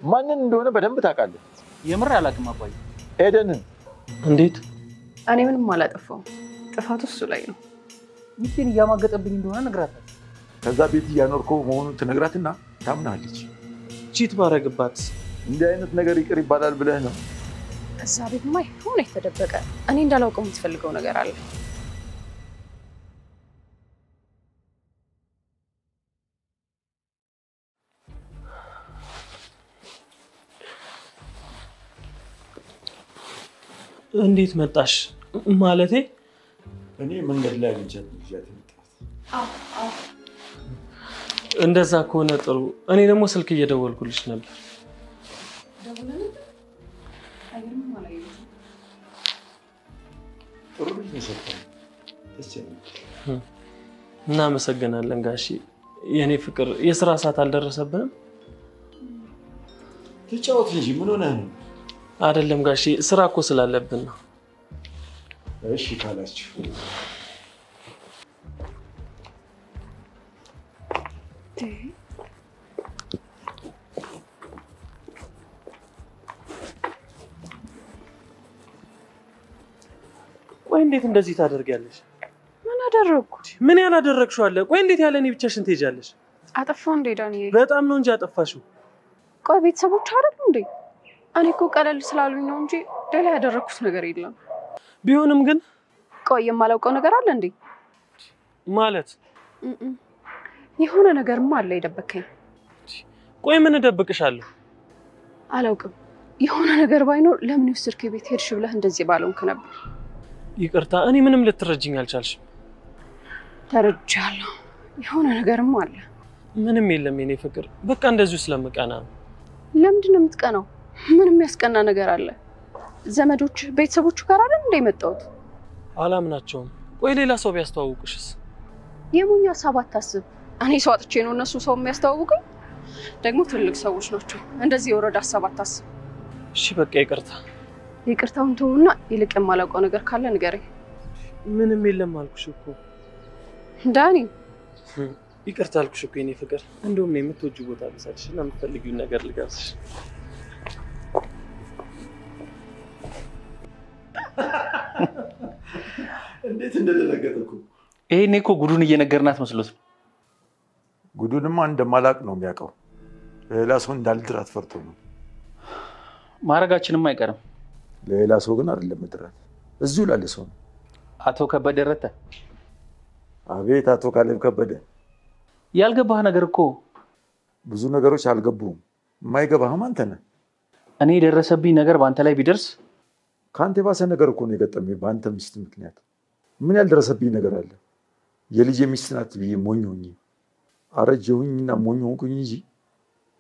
ማንን እንደሆነ በደንብ ታውቃለህ? የምር አላውቅም አባዬ። ኤደንን እንዴት? እኔ ምንም አላጠፋው። ጥፋቱ እሱ ላይ ነው። ሚስቴን እያማገጠብኝ እንደሆነ ነግራታለሁ። ከዛ ቤት እያኖርከው መሆኑን ትነግራትና ታምናለች። ቺት ባረግባት እንዲህ አይነት ነገር ይቅር ይባላል ብለህ ነው? እዛ ቤትማ የሆነ የተደበቀ እኔ እንዳላውቀው የምትፈልገው ነገር አለ። እንዴት መጣሽ? ማለቴ እኔ መንገድ ላይ አግኝቻት ልጅት እንደዛ ከሆነ ጥሩ። እኔ ደግሞ ስልክ እየደወልኩልሽ ነበር። እናመሰግናለን ጋሺ። የኔ ፍቅር የሥራ ሰዓት አልደረሰብንም? ተጫወት እንጂ ምን ሆነህ ነው? አይደለም ጋሺ፣ ስራ እኮ ስላለብን ነው። እሺ ካላችሁ ቆይ እንዴት እንደዚህ ታደርጊያለሽ? ምን አደረኩ? ምን ያላደረግሽው አለ? ቆይ እንዴት ያለኔ ብቻሽን ትሄጃለሽ? አጠፋው እንዴ ዳኒ? በጣም ነው እንጂ አጠፋሽው። ቆይ ቤተሰቦች አይደሉ እንዴ? እኔ እኮ ቀለል ስላሉኝ ነው እንጂ ሌላ ያደረኩት ነገር የለም። ቢሆንም ግን ቆይ የማላውቀው ነገር አለ እንዴ? ማለት የሆነ ነገርማ አለ የደበከኝ። ቆይ ምን እደብቅሻለሁ? አላውቅም። የሆነ ነገር ባይኖር ለምን ይወስድክ ቤት ሄድሽ ብለህ እንደዚህ ባለውንክ ነበር። ይቅርታ፣ እኔ ምንም ልትረጅኝ አልቻልሽም። ተረጃለሁ። የሆነ ነገርማ አለ። ምንም የለም የኔ ፍቅር፣ በቃ እንደዚሁ ስለምቀና ነው። ለምንድን ነው የምትቀናው? ምንም ያስቀና ነገር አለ? ዘመዶች ቤተሰቦቹ ጋር አይደል እንደ መጣሁት? አላምናቸውም። ቆይ ሌላ ሰው ቢያስተዋውቁሽስ? የሞኛ ሀሳብ አታስብ። እኔ ሰው አጥቼ ነው እነሱ ሰው የሚያስተዋውቁኝ? ደግሞ ትልቅ ሰዎች ናቸው። እንደዚህ የወረደ ሀሳብ አታስብ። እሺ በቃ ይቅርታ። ይቅርታውን ተውና ይልቅ የማላውቀው ነገር ካለ ንገረኝ። ምንም የለም አልኩሽ እኮ ዳኒ። ይቅርታ አልኩሽ እኮ የኔ ፍቅር። እንደውም ነው የምትወጂው ቦታ ልሳልሽ እና የምትፈልጊውን ነገር ልጋብዝሽ። እንዴት እንደተለገጠኩ። ይሄኔ እኮ ጉዱን እየነገርናት መስሎት ነው። ጉዱንማ እንደማላቅ ነው የሚያውቀው። ሌላ ሰው እንዳልድራት ፈርቶ ነው። ማረጋችንም አይቀርም። ሌላ ሰው ግን አይደለም ድራት፣ እዚሁ ላለ ሰው ነው። አቶ ከበደ ረታ። አቤት አቶ ካሌብ ከበደ። ያልገባህ ነገር እኮ ብዙ ነገሮች አልገቡም። የማይገባህም አንተ ነህ። እኔ የደረሰብኝ ነገር በአንተ ላይ ቢደርስ ከአንተ የባሰ ነገር እኮ ነው የገጠመኝ በአንተ ሚስት ምክንያት። ምን ያልደረሰብኝ ነገር አለ? የልጅ ሚስት ናት ብዬ ሞኝ ሆኜ አረጀሁኝና ሞኝ ሆንኩኝ እንጂ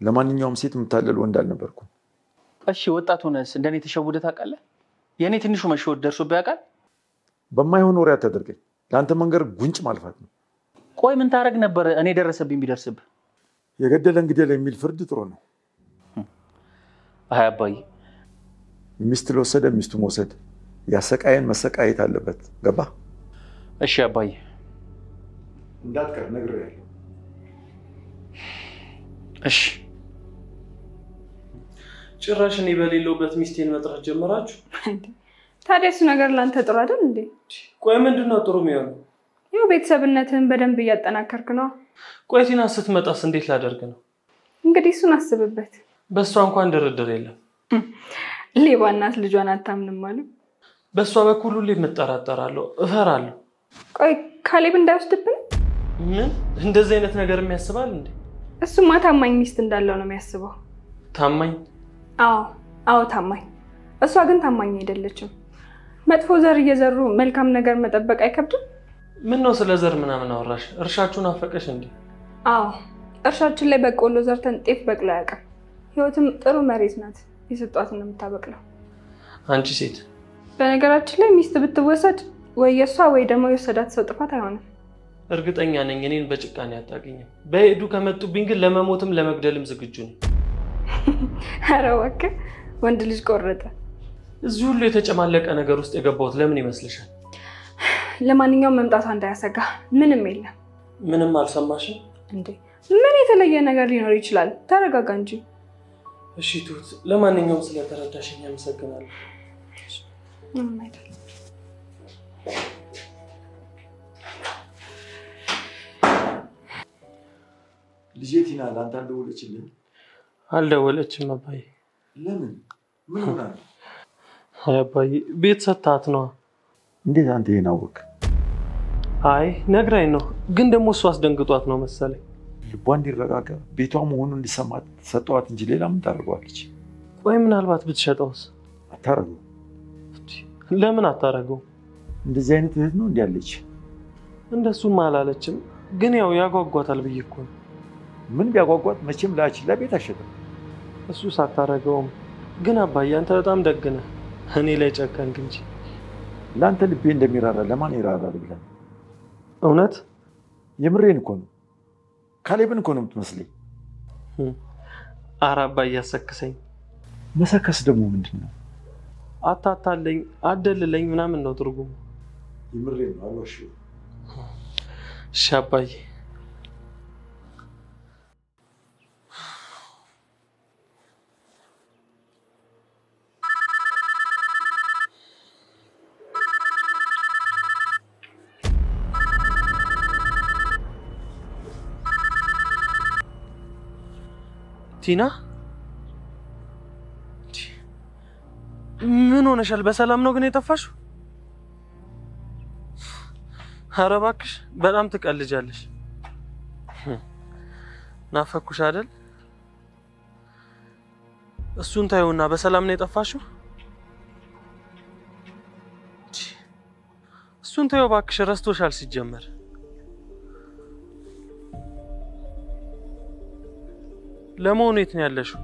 ለማንኛውም ሴት የምታለል ወንድ አልነበርኩም። እሺ ወጣት ሆነስ እንደኔ ተሸውደህ ታውቃለህ? የኔ ትንሹ መሸወድ ደርሶብህ ያውቃል? በማይሆን ወሬ አታደርገኝ። ለአንተ መንገር ጉንጭ ማልፋት ነው። ቆይ ምን ታረግ ነበር እኔ ደረሰብኝ ቢደርስብህ? የገደለን ግደል የሚል ፍርድ ጥሩ ነው። አይ አባዬ፣ ሚስት ለወሰደ ሚስቱ መውሰድ፣ ያሰቃየን መሰቃየት አለበት። ገባ? እሺ አባዬ። እንዳትቀር ነግሬሃለሁ። እሺ። ጭራሽ እኔ በሌለውበት ሚስቴን መጥራት ጀመራችሁ? ታዲያ እሱ ነገር ላንተ ጥሩ አይደል እንዴ? ቆይ ምንድነው ጥሩ የሚሆነው? ያው ቤተሰብነትን በደንብ እያጠናከርክ ነው። ቆይ ቲና ስትመጣስ እንዴት ላደርግ ነው? እንግዲህ እሱን አስብበት። በሷ እንኳን ድርድር የለም። ሌባ እናት ልጇን አታምንም ማለት። በሷ በኩል ሁሌ እጠራጠራለሁ፣ እፈራለሁ። ቆይ ካሌብ እንዳይወስድብን? ምን እንደዚህ አይነት ነገር የሚያስባል እንዴ? እሱማ ታማኝ ሚስት እንዳለው ነው የሚያስበው። ታማኝ? አዎ ታማኝ። እሷ ግን ታማኝ አይደለችም። መጥፎ ዘር እየዘሩ መልካም ነገር መጠበቅ አይከብድም? ምን ነው ስለ ዘር ምናምን አወራሽ? እርሻችሁን አፈቀሽ እንዴ? አዎ እርሻችን ላይ በቆሎ ዘርተን ጤፍ በቅሎ አያውቅም። ህይወትም ጥሩ መሬት ናት፣ የሰጧትን ነው የምታበቅለው። አንቺ ሴት፣ በነገራችን ላይ ሚስት ብትወሰድ ወይ የሷ ወይ ደግሞ የወሰዳት ሰው ጥፋት አይሆንም። እርግጠኛ ነኝ እኔን በጭካኔ አታገኝም። በሄዱ ከመጡብኝ ግን ለመሞትም ለመግደልም ዝግጁ ነኝ። ኧረ እባክህ ወንድ ልጅ ቆረጠ። እዚህ ሁሉ የተጨማለቀ ነገር ውስጥ የገባሁት ለምን ይመስልሻል? ለማንኛውም መምጣቷ እንዳያሰጋ። ምንም የለም። ምንም አልሰማሽም እንዴ? ምን የተለየ ነገር ሊኖር ይችላል? ተረጋጋ እንጂ። እሺ ትሁት፣ ለማንኛውም ስለተረዳሽኝ አመሰግናለሁ። ምንም አይደል። ልጄ ቲና ለአንተ አልደወለችልኝ? አልደወለችም አባዬ። ለምን? ምን ሆና ነው? አባዬ ቤት ሰታት ነው። እንዴት አንተ ይሄን አወቅ? አይ ነግራኝ ነው፣ ግን ደግሞ እሱ አስደንግጧት ነው መሰለኝ። ልቧ እንዲረጋጋ ቤቷ መሆኑን እንዲሰማት ሰጠዋት እንጂ ሌላ ምን ታደርገዋለች? ቆይ ምናልባት ብትሸጠውስ? አታረገው። ለምን አታረገው? እንደዚህ አይነት እህት ነው እንዲህ ያለች? እንደሱም አላለችም፣ ግን ያው ያጓጓታል ብዬ እኮ ነው። ምን ቢያጓጓት መቼም ላችን ለቤት አሸጠም። እሱ ሳታረገውም። ግን አባዬ አንተ በጣም ደግ ነህ፣ እኔ ላይ ጨከንክ እንጂ። ለአንተ ልቤ እንደሚራራ ለማን ይራራል ብለን? እውነት የምሬን እኮ ነው። ካሌብን እኮ ነው የምትመስለኝ። ኧረ አባዬ አሰክሰኝ። መሰከስ ደግሞ ምንድን ነው? አታታለኝ፣ አደልለኝ ምናምን ነው ትርጉሙ። የምሬን ነው፣ አልዋሽም። እሺ አባዬ። ቲና ምን ሆነሻል? በሰላም ነው ግን የጠፋሽው? ኧረ እባክሽ በጣም ትቀልጃለሽ። ናፈኩሽ አይደል? እሱን ታዩና በሰላም ነው የጠፋሽው? እሱን ታዩ እባክሽ፣ ረስቶሻል ሲጀመር። ለመሆኑ የት ነው ያለሽው?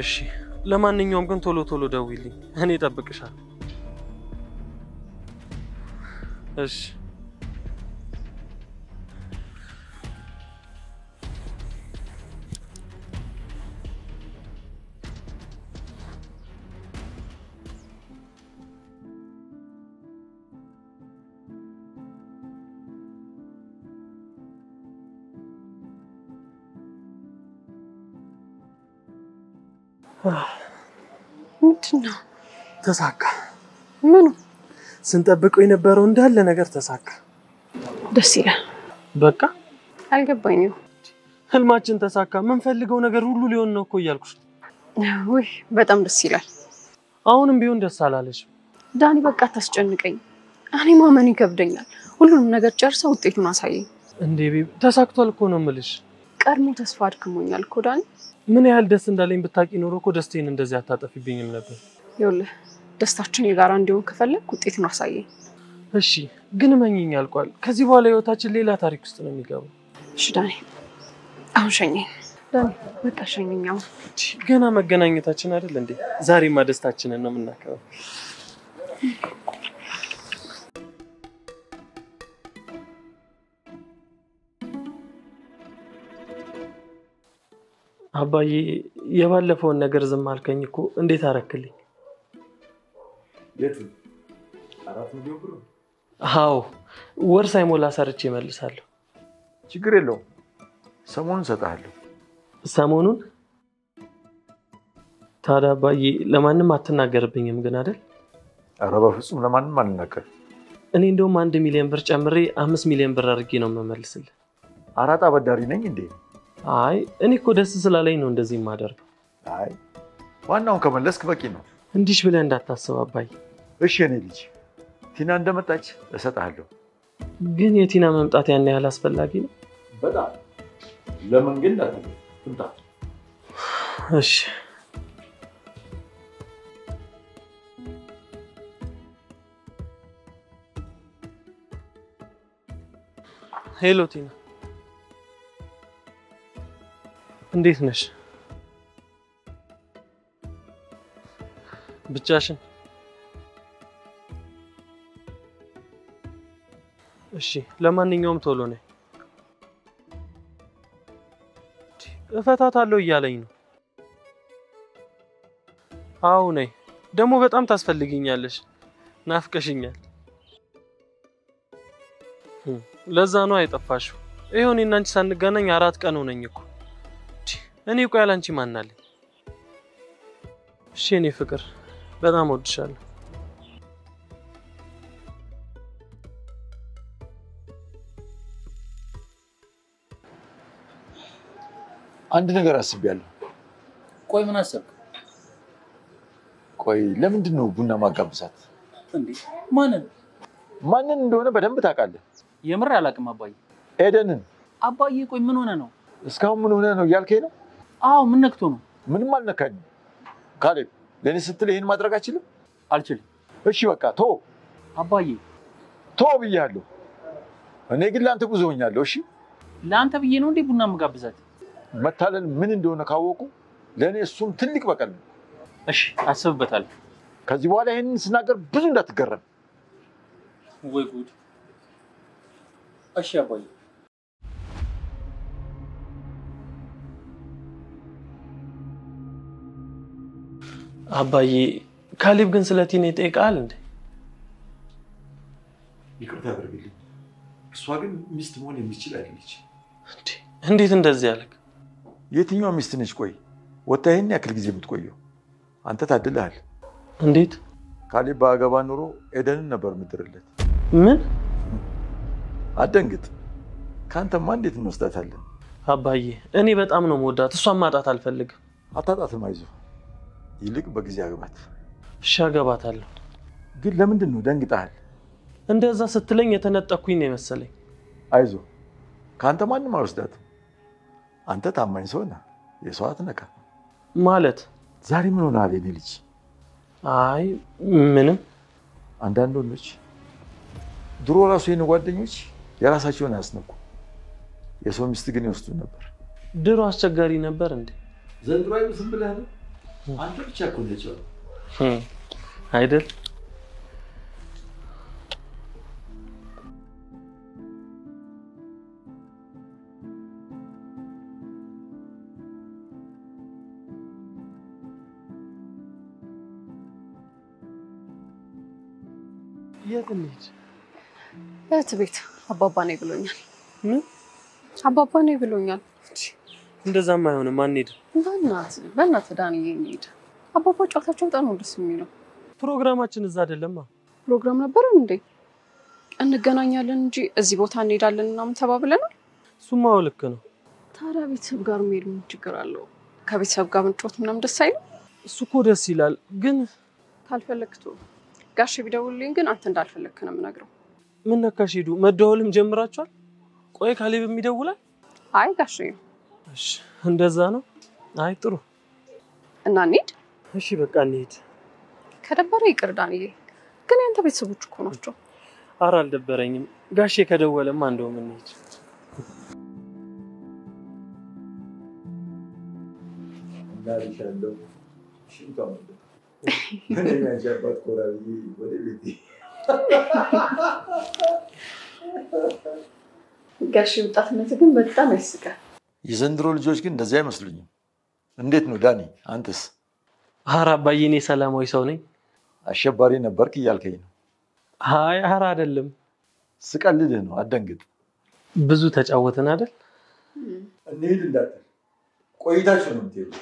እሺ ለማንኛውም ግን ቶሎ ቶሎ ደውይልኝ፣ እኔ እጠብቅሻለሁ። እሺ ምንድን ነው? ተሳካ። ምኑ? ስንጠብቀው የነበረው እንዳለ ነገር ተሳካ። ደስ ይላል። በቃ አልገባኝም። ህልማችን ተሳካ። የምንፈልገው ነገር ሁሉ ሊሆን ነው እኮ እያልኩሽ። ውይ በጣም ደስ ይላል። አሁንም ቢሆን ደስ አላለሽም? ዳኒ በቃ አታስጨንቀኝ። እኔ ማመን ይከብደኛል። ሁሉንም ነገር ጨርሰህ ውጤቱን አሳየኝ። እንዴ ቤቢ ተሳክቷል እኮ ነው የምልሽ። ቀድሞ ተስፋ አድክሞኛል እኮ ዳኒ። ምን ያህል ደስ እንዳለኝ ብታቂ ኖሮ እኮ ደስቴን እንደዚህ አታጠፊብኝም ነበር። ይኸውልህ ደስታችን የጋራ እንዲሆን ከፈለግ ውጤቱን አሳየኝ። እሺ ግን መኝኝ አልቋል። ከዚህ በኋላ ህይወታችን ሌላ ታሪክ ውስጥ ነው የሚገባው። እሺ ዳኒ አሁን ሸኘኝ። ዳኒ በቃ ሸኘኝ። አሁን ገና መገናኘታችን አይደል እንዴ? ዛሬማ ደስታችንን ነው የምናከብረው። አባዬ የባለፈውን ነገር ዝም አልከኝ እኮ። እንዴት አረክልኝ? የቱ 4 ሚሊዮን ብር? አዎ ወር ሳይሞላ ሰርቼ እመልሳለሁ። ችግር የለውም፣ ሰሞኑን እሰጥሃለሁ። ሰሞኑን? ታዲያ አባዬ ለማንም አትናገርብኝም ግን አይደል? ኧረ በፍጹም ለማንም አልናገርም። እኔ እንደውም 1 ሚሊዮን ብር ጨምሬ 5 ሚሊዮን ብር አድርጌ ነው የምመልስልህ። አራጣ አበዳሪ ነኝ እንዴ? አይ እኔ እኮ ደስ ስላለኝ ነው እንደዚህ የማደርገው። አይ ዋናውን ከመለስክ በቂ ነው። እንዲሽ ብለህ እንዳታስብ አባዬ። እሺ እኔ ልጅ ቲና እንደመጣች እሰጥሃለሁ። ግን የቲና መምጣት ያን ያህል አስፈላጊ ነው? በጣም ለምን ግን ትምጣ። እሺ ሄሎ ቲና፣ እንዴት ነሽ? ብቻሽን? እሺ ለማንኛውም ቶሎ ነይ። እፈታታለሁ እያለኝ ነው። አዎ ነይ። ደግሞ በጣም ታስፈልጊኛለሽ፣ ናፍቀሽኛል። ለዛ ነው አይጠፋሽው። ይሄው እኔና አንቺ ሳንገናኝ 4 ቀን ሆነኝ እኮ። እኔ ቆይ ያላንቺ ማን አለኝ? እሺ እኔ ፍቅር በጣም ወድሻለሁ። አንድ ነገር አስቤያለሁ። ቆይ ምን አሰብክ? ቆይ ለምንድን ነው ቡና ማጋብዛት? እንዴ ማንን እንደሆነ በደንብ ታውቃለህ። የምር አላውቅም አባዬ። ኤደንን። አባዬ ቆይ ምን ሆነ ነው? እስካሁን ምን ሆነ ነው እያልከኝ ነው? አዎ ምን ነክቶ ነው? ምንም አልነካኝም። ካሌብ ለኔ ስትል ይሄን ማድረግ አልችልም? አልችልም። እሺ በቃ ቶ አባዬ ቶ ብያለሁ። እኔ ግን ለአንተ ብዙ ሆኛለሁ። እሺ ለአንተ ብዬ ነው እንዴ ቡና መጋብዛት? መታለል ምን እንደሆነ ካወቁ ለኔ እሱም ትልቅ በቀል ነው። እሺ አስብበታለሁ። ከዚህ በኋላ ይሄንን ስናገር ብዙ እንዳትገረም። ወይ ጉድ። እሺ አባዬ። አባዬ ካሌብ ግን ስለ ቲና ይጠይቃል እንዴ? ይቅርታ አድርግልኝ። እሷ ግን ሚስት መሆን የሚችል አይደለች። እንዴት እንደዚህ ያለክ? የትኛው ሚስት ነች? ቆይ ወጣ ይሄን ያክል ጊዜ የምትቆየው አንተ ታድለሃል። እንዴት? ካሌብ ባገባ ኑሮ ኤደንን ነበር ምድርለት። ምን? አደንግጥ። ካንተማ እንዴት እንወስዳታለን? አባዬ እኔ በጣም ነው የምወዳት። እሷን ማጣት አልፈልግም። አታጣትም፣ አይዞህ። ይልቅ በጊዜ አግባት። እሺ አገባታለሁ። ግን ለምንድን ነው ደንግጠሃል? እንደዛ ስትለኝ የተነጠኩኝ ነው የመሰለኝ። አይዞህ፣ ካንተ ማንም አይወስዳትም። አንተ ታማኝ ሰው ነህ። የሰው አትነካ። ማለት ዛሬ ምን ሆነሃል የኔ ልጅ? አይ ምንም። አንዳንድ ወንዶች ድሮ ራሱ የኔ ጓደኞች የራሳቸውን አያስነኩ፣ የሰው ሚስት ግን ይወስዱ ነበር። ድሮ አስቸጋሪ ነበር እንዴ? ዘንድሮ አይመስልም ብለህ ነው? አንተ ብቻ እኮ ነህ ጨው አይደል? የት እንሂድ? እህት ቤት አባባ ነኝ ብሎኛል። ምን? አባባ ነኝ ብሎኛል። እንደዛማ አይሆንም። አንሄድም። በእናትህ ዳንዬ እንሂድ። አባባ ጨዋታቸው በጣም ነው ደስ የሚለው። ፕሮግራማችን እዛ አይደለማ። ፕሮግራም ነበረን እንዴ? እንገናኛለን እንጂ እዚህ ቦታ እንሄዳለን ምናምን ተባብለናል። እሱማ ልክ ነው። ታዲያ ቤተሰብ ጋር መሄድ ምን ችግር አለው? ከቤተሰብ ጋር መጫወት ምናምን ደስ አይልም? እሱ እኮ ደስ ይላል፣ ግን ካልፈለግቱ ጋሽ ቢደውልልኝ ግን አንተ እንዳልፈለግክ ነው የምነግረው። ምን ነካሽ? ሄዱ መደወልም ጀምራችኋል? ቆይ ካሌብም ይደውላል? አይ ጋሽ ነው። እሺ እንደዛ ነው። አይ ጥሩ እና እንሂድ። እሺ በቃ እንሂድ። ከደበረ ይቅር ዳንዬ፣ ግን ያንተ ቤተሰቦች እኮ ናቸው። ኧረ አልደበረኝም። ጋሼ ከደወለማ እንደውም እንሂድ። እንዳልሻለሁ ሽንቷ ምን ያጃባት ቆራቢ ወደ ቤቴ ጋሽ ወጣትነት ግን በጣም ያስቃል። የዘንድሮ ልጆች ግን እንደዚህ አይመስሉኝም። እንዴት ነው ዳኒ? አንተስ? ኧረ አባዬ እኔ ሰላማዊ ሰው ነኝ። አሸባሪ ነበርክ እያልከኝ ነው? አይ ኧረ አይደለም፣ ስቀልድህ ነው። አትደንግጥ። ብዙ ተጫወትን አይደል? እንሂድ እንዳትል፣ ቆይታችሁ ነው የምትሄዱት።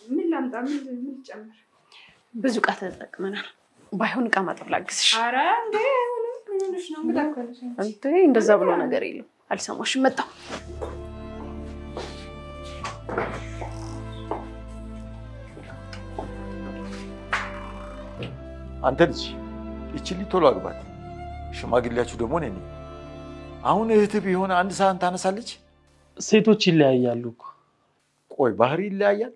ምን ላምጣ? ምን ጨምር? ብዙ ዕቃ ተጠቅመናል። ባይሆን ዕቃ ማጠብ ላግዝሽ። ኧረ እንዴ ምንሽ ነው? እንዴ እንደዛ ብሎ ነገር የለም። አልሰማሽም? መጣሁ። አንተ ልጅ እቺ ቶሎ አግባት። ሽማግሌያችሁ ደግሞ ነኝ። አሁን እህትህ ቢሆን አንድ ሰዓት ታነሳለች። ሴቶች ይለያያሉ እኮ። ቆይ ባህሪ ይለያያል?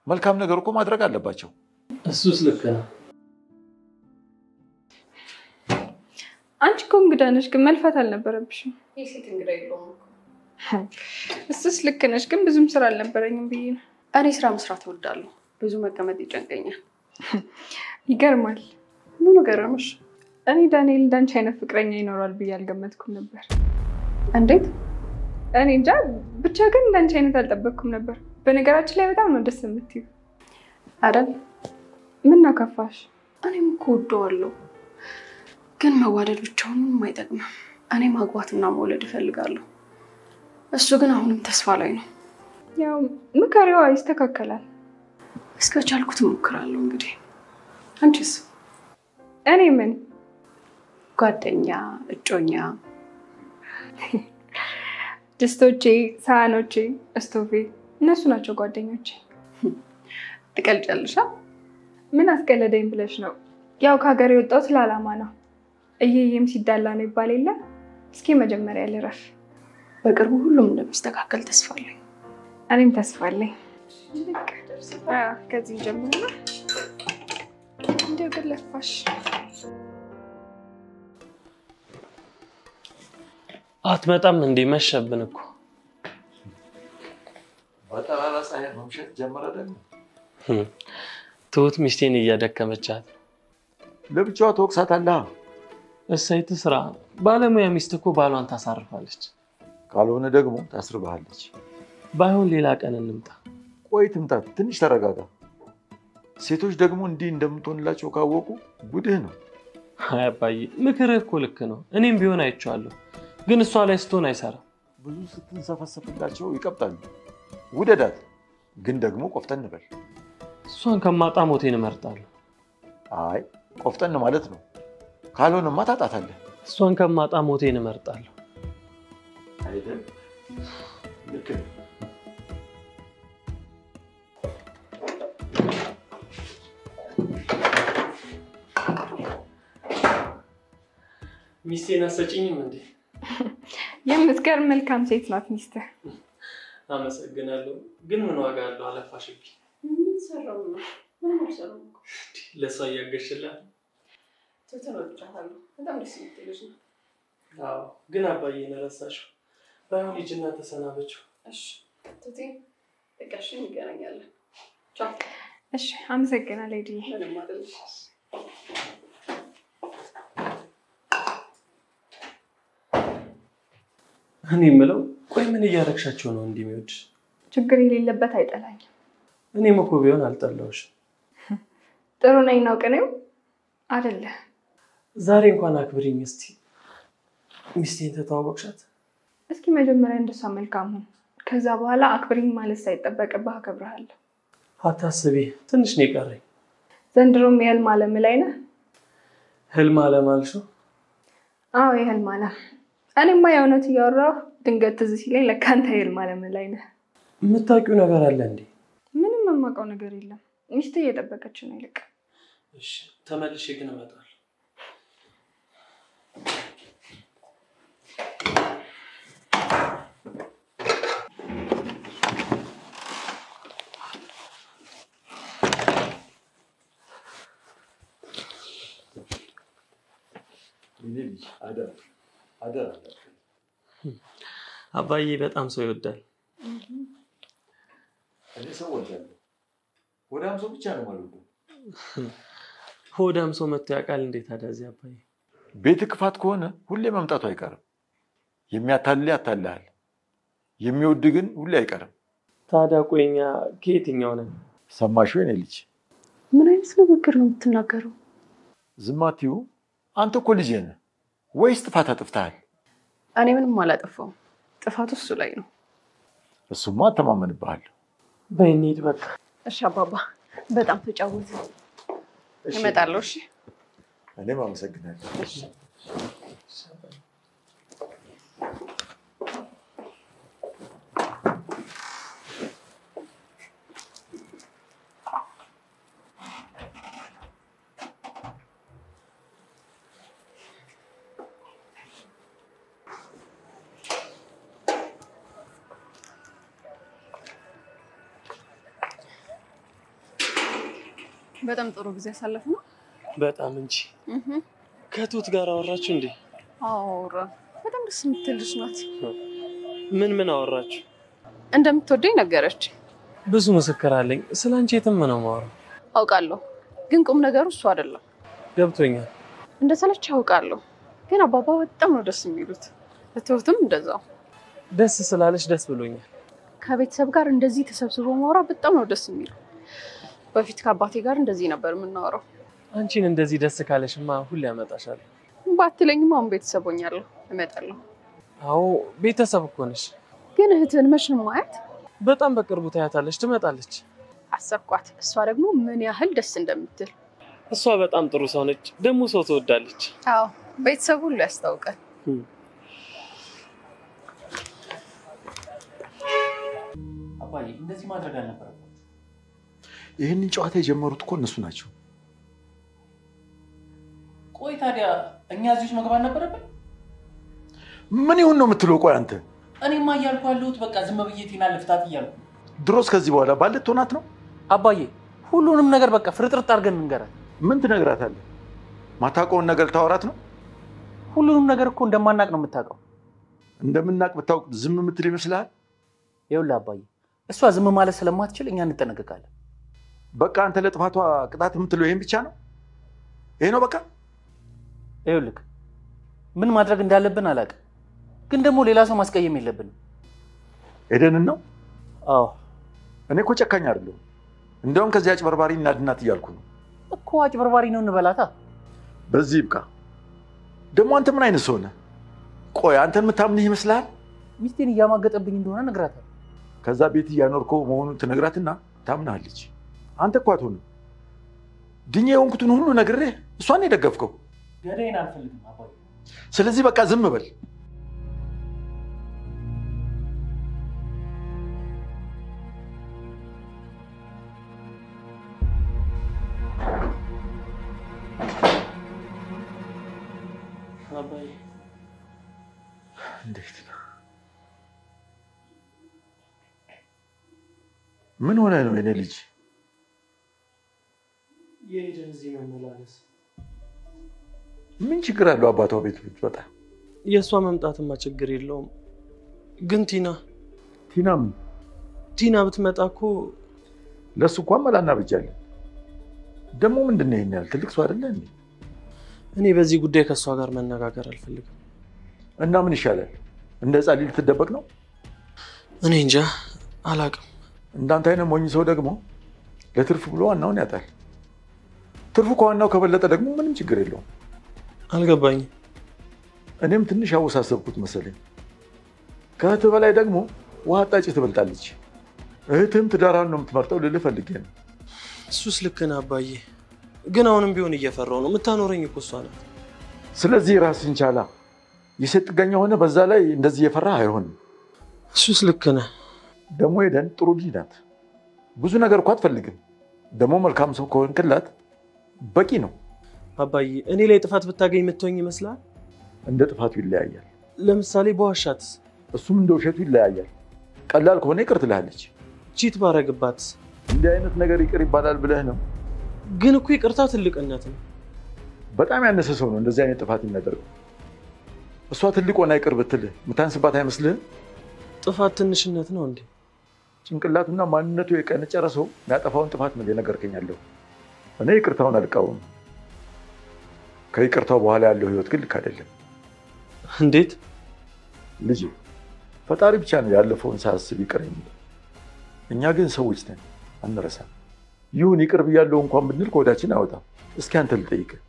መልካም ነገር እኮ ማድረግ አለባቸው። እሱስ ልክ ነው። አንቺ እኮ እንግዳ ነሽ፣ ግን መልፋት አልነበረብሽም። የሴት እንግዳ የለውም። እሱስ ልክ ነሽ፣ ግን ብዙም ስራ አልነበረኝም ብዬ ነው። እኔ ስራ መስራት እወዳለሁ። ብዙ መቀመጥ ይጨንቀኛል። ይገርማል። ምኑ ገረመሽ? እኔ ዳንኤል እንዳንቺ አይነት ፍቅረኛ ይኖራል ብዬ አልገመትኩም ነበር። እንዴት? እኔ እንጃ፣ ብቻ ግን እንዳንቺ አይነት አልጠበቅኩም ነበር። በነገራችን ላይ በጣም ነው ደስ የምትይው አይደል? ምን ነው ከፋሽ? እኔም እኮ እወደዋለሁ፣ ግን መዋደድ ብቻውን ምንም አይጠቅምም። እኔ ማግባትና መውለድ እፈልጋለሁ። እሱ ግን አሁንም ተስፋ ላይ ነው። ያው ምከሪዋ ይስተካከላል። እስከቻልኩት እሞክራለሁ። እንግዲህ አንቺስ? እኔ ምን ጓደኛ፣ እጮኛ? ድስቶቼ፣ ሳህኖቼ፣ እስቶፌ እነሱ ናቸው ጓደኞቼ። ትቀልጫለሽ? ምን አስቀለደኝ ብለሽ ነው? ያው ከሀገር የወጣሁት ለዓላማ ነው። እየየም ሲዳላ ነው ይባል የለ። እስኪ መጀመሪያ ልረፍ። በቅርቡ ሁሉም እንደሚስተካከል ተስፋ አለኝ። እኔም ተስፋ አለኝ። ከዚህ ጀምሮ እንደው ገለፋሽ አትመጣም እንዴ? መሸብን እኮ። በጠራራ ፀሐይ መምሸት ጀመረ ደግሞ። ትሁት ሚስቴን እያደከመቻት። ለብቻዋ ትወቅሳታለህ። እሰይ ትስራ። ባለሙያ ሚስት እኮ ባሏን ታሳርፋለች። ካልሆነ ደግሞ ታስርብሃለች። ባይሆን ሌላ ቀን እንምጣ። ቆይ ትምጣት፣ ትንሽ ተረጋጋ። ሴቶች ደግሞ እንዲህ እንደምትሆንላቸው ካወቁ ጉድህ ነው። አይ አባዬ፣ ምክርህ እኮ ልክ ነው። እኔም ቢሆን አይቼዋለሁ፣ ግን እሷ ላይ ስትሆን አይሰራም። ብዙ ስትንሰፈሰፍላቸው ይቀብጣሉ። ውደዳት፣ ግን ደግሞ ቆፍጠን በል። እሷን ከማጣ ሞቴን እመርጣለሁ። አይ ቆፍጠን ማለት ነው። ካልሆነማ ታጣታለህ። እሷን ከማጣ ሞቴን እመርጣለሁ። አይደል? ልክ ነው። ሚስቴን አትሰጪኝም እንዴ? የምትገርም መልካም ሴት ናት ሚስትህ። አመሰግናለሁ፣ ግን ምን ዋጋ አለው? አለፋሽብኝ። ምን ሰራው ነው? ምን ሰራው? ለሷ እያገሽላት ተተረጫታለሁ። በጣም ደስ የምትልሽ ነው። አዎ፣ ግን አባዬን ረሳሽው። ባይሆን ሂጂና ተሰናበችው። እሺ ትቴ፣ በቃ እሺ፣ እንገናኛለን። ቻው። እሺ፣ አመሰግናለሁ ዲዬ። ምንም አይደለሽ። እኔ የምለው ቆይ ምን እያረግሻቸው ነው እንዲህ የሚወድሽ? ችግር የሌለበት አይጠላኝም። እኔም እኮ ቢሆን አልጠላሁሽ። ጥሩ ነኝ ነው ቅኔው አይደለ? ዛሬ እንኳን አክብሪኝ እስቲ። ሚስቴን ተተዋወቅሻት? እስኪ መጀመሪያ እንደሷ መልካም ሁን። ከዛ በኋላ አክብሪኝ ማለት ሳይጠበቅብህ አከብርሃለሁ። አታስቢ፣ ትንሽ ነው የቀረኝ። ዘንድሮም የህልም ዓለም ላይ ነህ? ህልም ዓለም አልሽው? አዎ የህልም ዓለም። እኔማ የእውነት እያወራሁ ድንገት ትዝ ሲለኝ ለካ አንተ የህልም ዓለም ላይ ነህ። የምታውቂው ነገር አለ እንዴ? ምንም የማውቀው ነገር የለም። ሚስትህ እየጠበቀች ነው። ይልቅ እሺ፣ ተመልሼ ግን እመጣለሁ። አባዬ በጣም ሰው ይወዳል። እኔ ሰው ወዳለሁ። ሆዳም ሰው ብቻ ነው ማለት ነው። ሆዳም ሰው መጥቶ ያውቃል እንዴት? ታዲያ እዚህ አባዬ ቤት ክፋት ከሆነ ሁሌ መምጣቱ አይቀርም። የሚያታልል ያታልሃል፣ የሚወድ ግን ሁሌ አይቀርም። ታዲያ ቆይኛ ከየትኛው ነን? ሰማሽው የኔ ልጅ? ምን አይነት ንግግር ነው የምትናገረው? ዝም አትይው። አንተ እኮ ልጅ ነህ ወይስ ጥፋት አጥፍተሃል? እኔ ምንም አላጠፋውም። ጥፋቱ እሱ ላይ ነው። እሱማ አተማመንብሃለሁ። በይ እንሂድ በቃ። እሺ አባባ፣ በጣም ተጫወተ። እመጣለሁ። እሺ እኔም አመሰግናለሁ። እሺ በጣም ጥሩ ጊዜ አሳለፍ ነው። በጣም እንጂ። ከቱት ጋር አወራችሁ እንዴ? አወራ። በጣም ደስ የምትል ልጅ ናት። ምን አወራችሁ? እንደምትወደኝ ነገረች። ብዙ ምስክር አለኝ። ስላንቺ የትም ነው የማወራው። አውቃለሁ፣ ግን ቁም ነገሩ እሱ አይደለም። ገብቶኛል። እንደሰለች አውቃለሁ፣ ግን አባባ በጣም ነው ደስ የሚሉት። ትሁትም እንደዛው። ደስ ስላለሽ ደስ ብሎኛል። ከቤተሰብ ጋር እንደዚህ ተሰብስቦ ማውራት በጣም ነው ደስ የሚለው። በፊት ከአባቴ ጋር እንደዚህ ነበር የምናወራው። አንቺን እንደዚህ ደስ ካለሽማ ሁሌ ያመጣሻል። ባትለኝም አሁን ቤተሰብ ሆኛለሁ። እመጣለሁ። አዎ ቤተሰብ እኮ ነሽ። ግን እህትህን መች ነው ማያት? በጣም በቅርቡ ታያታለች፣ ትመጣለች። አሰብኳት። እሷ ደግሞ ምን ያህል ደስ እንደምትል። እሷ በጣም ጥሩ ሰው ነች፣ ደግሞ ሰው ትወዳለች። አዎ ቤተሰብ ሁሉ ያስታውቃል። አባዬ እንደዚህ ማድረግ አልነበረም። ይህንን ጨዋታ የጀመሩት እኮ እነሱ ናቸው። ቆይ ታዲያ እኛ እዚህ መግባት ነበረብን? ምን ይሁን ነው የምትለው? ቆይ አንተ እኔማ እያልኩ ያለሁት በቃ ዝም ብዬ ቲና ልፍታት እያልኩ። ድሮስ ከዚህ በኋላ ባለት ሆናት ነው? አባዬ ሁሉንም ነገር በቃ ፍርጥርጥ አድርገን እንገራት። ምን ትነግራታለህ? ማታውቀውን ነገር ታወራት ነው? ሁሉንም ነገር እኮ እንደማናቅ ነው የምታውቀው። እንደምናቅ ብታውቅ ዝም የምትል ይመስልሃል? ይኸውልህ አባዬ እሷ ዝም ማለት ስለማትችል እኛ እንጠነቀቃለን። በቃ አንተ ለጥፋቷ ቅጣት የምትለው ይሄን ብቻ ነው? ይሄ ነው በቃ? ይኸውልህ ምን ማድረግ እንዳለብን አላውቅም፣ ግን ደግሞ ሌላ ሰው ማስቀየም የለብንም። ኤደንን ነው? አዎ እኔ እኮ ጨካኝ አይደለሁም። እንደውም ከዚህ አጭበርባሪ እናድናት እያልኩ ነው እኮ። አጭበርባሪ ነው እንበላታ። በዚህ ይብቃ። ደግሞ አንተ ምን አይነት ሰው ነህ? ቆይ አንተን የምታምንህ ይመስልሃል? ሚስቴን እያማገጠብኝ እንደሆነ ነግራታል። ከዛ ቤት እያኖርከው መሆኑን ትነግራትና ታምናለች። አንተ እኮ አትሆንም። ድኜ የሆንኩትን ሁሉ ነግሬህ እሷን የደገፍከው። ገዳይን አልፈልግም አባዬ። ስለዚህ በቃ ዝም በል። አባዬ እንዴት ነው? ምን ሆነ ነው የኔ ልጅ? የኤደን እዚህ መመላለስ ምን ችግር አለው? አባቷ ቤት ብትወጣ የእሷ መምጣትማ ችግር የለውም። ግን ቲና ምን? ቲና ብትመጣ እኮ ለሱ እንኳን መላ እናበጃለን። ደግሞ ምንድን ነው ይሄን ያህል? ትልቅ ሰው አይደለ እንዴ? እኔ በዚህ ጉዳይ ከእሷ ጋር መነጋገር አልፈልግም። እና ምን ይሻላል? እንደ ህፃን ልጅ ልትደበቅ ነው? እኔ እንጃ አላውቅም። እንዳንተ አይነት ሞኝ ሰው ደግሞ ለትርፍ ብሎ ዋናውን ያጣል። ትርፉ ከዋናው ከበለጠ ደግሞ ምንም ችግር የለውም። አልገባኝም። እኔም ትንሽ አወሳሰብኩት መሰለኝ። ከእህትህ በላይ ደግሞ ውሃ አጣጭ ትበልጣለች። እህትህም ትዳሯን ነው የምትመርጠው ልልህ ፈልጌ ነው። እሱስ ልክ ነህ አባዬ፣ ግን አሁንም ቢሆን እየፈራሁ ነው። የምታኖረኝ እኮ እሷ ናት። ስለዚህ ራስህን ቻላ። የሴት ጥገኛ ሆነ በዛ ላይ እንደዚህ እየፈራህ አይሆንም። እሱስ ልክ ነህ። ደግሞ ኤደን ጥሩ ልጅ ናት። ብዙ ነገር እኮ አትፈልግም። ደግሞ መልካም ሰው ከሆንክላት በቂ ነው። አባዬ እኔ ላይ ጥፋት ብታገኝ የምትሆኝ ይመስላል? እንደ ጥፋቱ ይለያያል። ለምሳሌ በዋሻትስ? እሱም እንደ ውሸቱ ይለያያል። ቀላል ከሆነ ይቅር ትልሃለች። ቺት ባረግባትስ? እንዲህ አይነት ነገር ይቅር ይባላል ብለህ ነው? ግን እኮ ይቅርታ ትልቅነት ነው። በጣም ያነሰ ሰው ነው እንደዚህ አይነት ጥፋት የሚያደርገው። እሷ ትልቅ ሆና ይቅር ብትልህ የምታንስባት አይመስልህም? ጥፋት ትንሽነት ነው እንዴ? ጭንቅላቱና ማንነቱ የቀነጨረ ሰው የሚያጠፋውን ጥፋት ነው የነገርከኝ ያለው። እኔ ይቅርታውን አልቃወምም። ከይቅርታው በኋላ ያለው ህይወት ግን ልክ አይደለም። እንዴት? ልጅ ፈጣሪ ብቻ ነው ያለፈውን ሳያስብ ይቅር የሚለው። እኛ ግን ሰዎች ነን፣ አንረሳም። ይሁን ይቅር ብያለሁ እንኳን ብንል ከወዳችን አይወጣም። እስኪ አንተ ልጠይቅህ።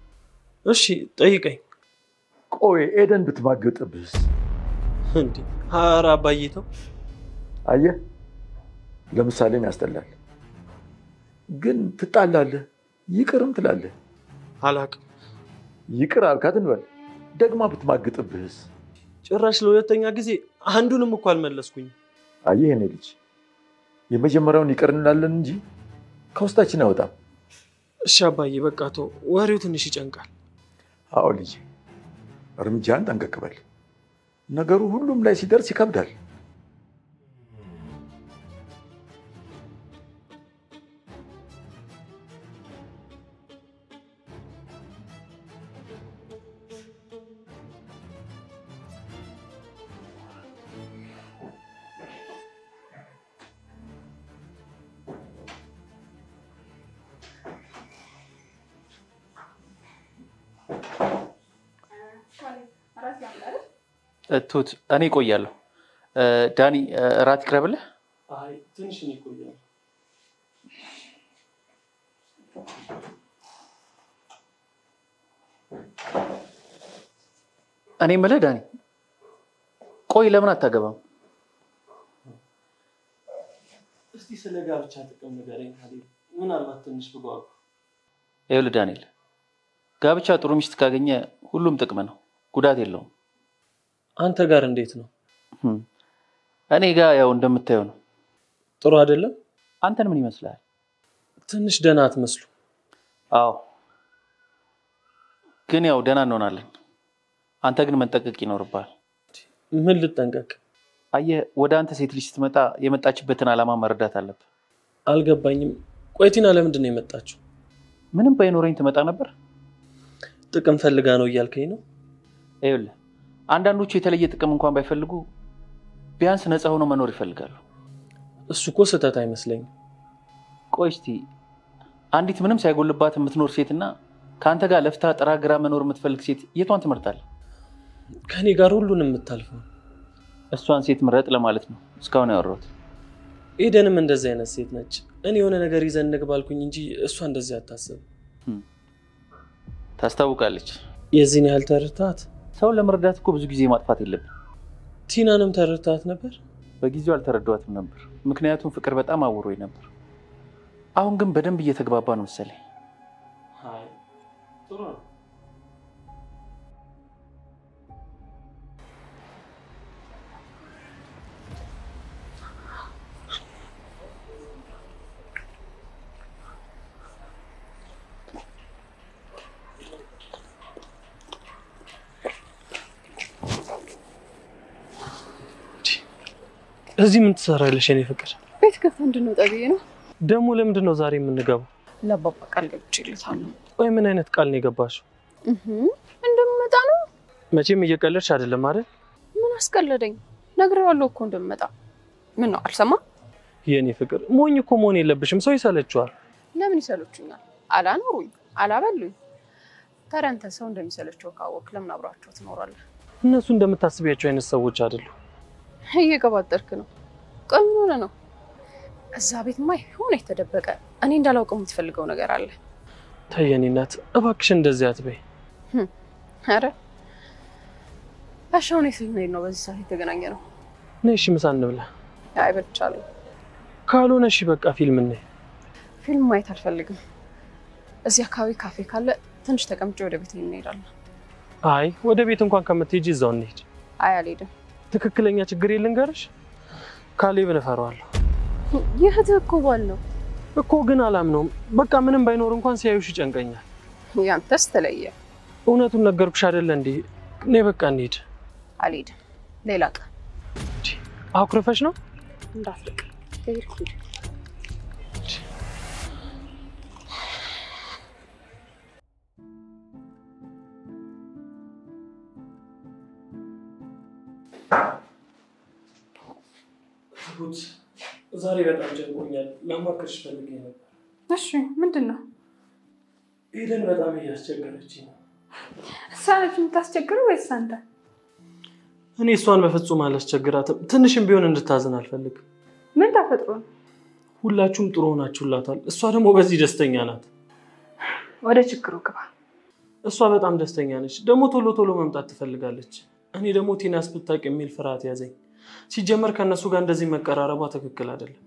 እሺ ጠይቀኝ። ቆይ ኤደን ብትማገጥብህስ? እንዴ ኧረ አባዬ ተው። አየህ ለምሳሌም ያስጠላል። ግን ትጣላለህ፣ ይቅርም ትላለህ። አላውቅም። ይቅር አልካት እንበል፣ ደግማ ብትማግጥብህስ? ጭራሽ ለሁለተኛ ጊዜ አንዱንም እኮ አልመለስኩኝ። አየህ እኔ ልጅ የመጀመሪያውን ይቅር እንላለን እንጂ ከውስጣችን አይወጣም። እሺ አባዬ በቃ ተው፣ ወሬው ትንሽ ይጨንቃል። አዎ ልጅ እርምጃህን ጠንቀቅ በል። ነገሩ ሁሉም ላይ ሲደርስ ይከብዳል። ቱት እኔ እቆያለሁ። ዳኒ እራት ይቅረብልህ። አይ ትንሽ ነው ይቆያል። እኔ የምልህ ዳኒ ቆይ ለምን አታገባም? እስቲ ስለ ጋብቻ ጥቅም ንገረኝ ካሌብ። ምናልባት ትንሽ ብጓጉ። ይኸውልህ ዳንኤል፣ ጋብቻ ጥሩ ሚስት ካገኘ ሁሉም ጥቅም ነው፣ ጉዳት የለውም። አንተ ጋር እንዴት ነው? እኔ ጋር ያው እንደምታየው ነው። ጥሩ አይደለም? አንተን ምን ይመስላል? ትንሽ ደህና አትመስሉ። አዎ፣ ግን ያው ደህና እንሆናለን። አንተ ግን መጠንቀቅ ይኖርብሃል። ምን ልጠንቀቅ? አየህ፣ ወደ አንተ ሴት ልጅ ስትመጣ የመጣችበትን ዓላማ መረዳት አለብህ። አልገባኝም። ቆይ ቲና ለምንድን ነው የመጣችው? ምንም ባይኖረኝ ትመጣ ነበር። ጥቅም ፈልጋ ነው እያልከኝ ነው? ይኸውልህ፣ አንዳንዶቹ የተለየ ጥቅም እንኳን ባይፈልጉ ቢያንስ ነፃ ሆኖ መኖር ይፈልጋሉ። እሱ እኮ ስህተት አይመስለኝም። ቆይ እስቲ አንዲት ምንም ሳይጎልባት የምትኖር ሴትና ከአንተ ጋር ለፍታ ጥራ ግራ መኖር የምትፈልግ ሴት የቷን ትመርጣለህ? ከኔ ጋር ሁሉንም የምታልፈው እሷን ሴት ምረጥ ለማለት ነው እስካሁን ያወራሁት። ኤደንም እንደዚህ አይነት ሴት ነች። እኔ የሆነ ነገር ይዘን እንግባልኩኝ እንጂ እሷ እንደዚህ አታስብ። ታስታውቃለች። የዚህን ያህል ተረድታት? ሰው ለመርዳት እኮ ብዙ ጊዜ ማጥፋት የለብን። ቲናንም ተረድታት ነበር? በጊዜው አልተረዳኋትም ነበር፣ ምክንያቱም ፍቅር በጣም አውሮኝ ነበር። አሁን ግን በደንብ እየተግባባ ነው መሰለኝ። አይ ጥሩ ነው። እዚህ ምን ትሰራለሽ የኔ ፍቅር? ቤት ከፍ እንድንወጣ ብዬ ነው። ደግሞ ለምንድን ነው ዛሬ የምንገባው? ለአባባ ቃል ገብቼለታለሁ። ቆይ ምን አይነት ቃል ነው የገባሽው? እንደምመጣ ነው። መቼም እየቀለድሽ አይደለም አይደል? ምን አስቀለደኝ? ነግሬዋለሁ እኮ እንደምመጣ። ምን ነው አልሰማ? የኔ ፍቅር ሞኝ እኮ መሆን የለብሽም። ሰው ይሰለችዋል። ለምን ይሰለችኛል? አላኖሩኝ፣ አላበሉኝ። ታዲያ አንተ ሰው እንደሚሰለቸው ካወቅ ለምን አብራቸው ትኖራለህ? እነሱ እንደምታስቢያቸው አይነት ሰዎች አይደሉም። እየቀባጠርክ ነው። ቆይ ምን ሆነ ነው? እዛ ቤትማ የሆነ የተደበቀ እኔ እንዳላውቀው የምትፈልገው ነገር አለ። ተይ የኔ እናት እባክሽ እንደዚህ አትበይ። አረ አሻው ነው ስለምን ነው በዚህ ሰዓት የተገናኘ ነው? ነይ እሺ ምሳ እንብላ። አይ በልቻለሁ። ካልሆነ እሺ በቃ ፊልም እንይ። ፊልም ማየት አልፈልግም። እዚህ አካባቢ ካፌ ካለ ትንሽ ተቀምጬ ወደ ቤት እንሄዳለን። አይ ወደ ቤት እንኳን ከምትሄጂ እዛው እንሂድ። አይ አልሄድም። ትክክለኛ ችግር የልንገርሽ፣ ካሌብን እፈራዋለሁ። የእህትህ እኮ ባል ነው እኮ ግን አላምነውም። በቃ ምንም ባይኖር እንኳን ሲያዩሽ ይጨንቀኛል። ያንተስ ተለየ። እውነቱን ነገርኩሽ አይደል እንዴ? ነይ በቃ እንሂድ። አልሄድም። ሌላ ቀን። አኩርፈሽ ነው? እንዳትልቅ ዛሬ በጣም ጨንቆኛል። ላማክርሽ ፈልጌ ነበር። እሺ ምንድን ነው? ኤደን በጣም እያስቸገረችኝ ነው። እሷ ነች የምታስቸግረው ወይስ አንተ? እኔ እሷን በፍጹም አላስቸግራትም። ትንሽም ቢሆን እንድታዝን አልፈልግም። ምን ተፈጥሮ ነው? ሁላችሁም ጥሩ ሆናችሁላታል። እሷ ደግሞ በዚህ ደስተኛ ናት። ወደ ችግሩ ግባ። እሷ በጣም ደስተኛ ነች። ደግሞ ቶሎ ቶሎ መምጣት ትፈልጋለች። እኔ ደግሞ ቲናስ ብታውቅ የሚል ፍርሃት ያዘኝ። ሲጀመር ከነሱ ጋር እንደዚህ መቀራረቧ ትክክል አይደለም።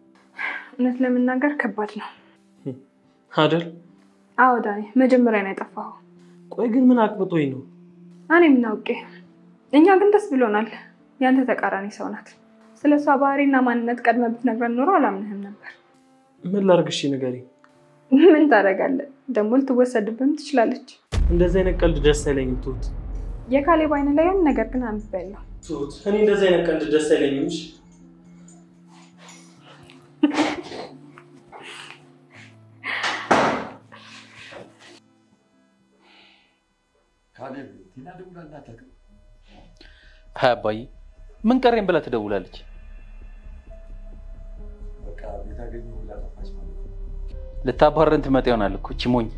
እውነት ለመናገር ከባድ ነው አይደል? አዎ ዳኒ፣ መጀመሪያ ነው ያጠፋኸው። ቆይ ግን ምን አቅብጦኝ ነው? እኔ ምን አውቄ። እኛ ግን ደስ ብሎናል። ያንተ ተቃራኒ ሰው ናት። ስለሷ ባህሪና ማንነት ቀድመህ ብትነግረን ኖሮ አላምንህም ነበር። ምን ላድርግሽ ንገሪኝ። ምን ታደርጋለህ? ደግሞ ልትወሰድብህም ትችላለች። እንደዚህ አይነት ቀልድ ደስ አይለኝም ትሁት። የካሌብ አይን ላይ ያን ነገር ግን አንብቤያለሁ። ትሁት እኔ እንደዚህ አይነት ቀልድ ደስ አይለኝም። እሺ ካሌብ ቲና ደውላና ታውቅም? አባዬ ምን ቀረኝ ብላ ትደውላለች። በቃ ቤት አገኘሁ ብላ ጠፋች ማለት ነው። ልታባረን ትመጣ ይሆናል እኮ እቺ ሞኝ።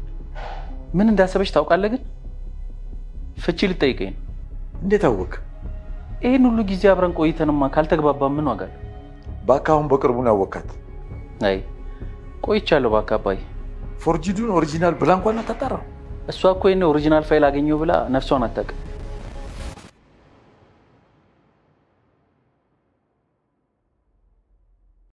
ምን እንዳሰበች ታውቃለህ? ግን ፍቺ ልጠይቀኝ ነው። እንዴት አወቅ? ይሄን ሁሉ ጊዜ አብረን ቆይተንማ ካልተግባባ ምን ዋጋ አለው? ባካ አሁን በቅርቡ ነው ያወቃት። አይ ቆይቻለሁ ባካ አባዬ። ፎርጂዱን ኦሪጂናል ብላ እንኳን አታጣራም። እሷ እኮ የኔ ኦሪጂናል ፋይል አገኘው ብላ ነፍሷን አታውቅም።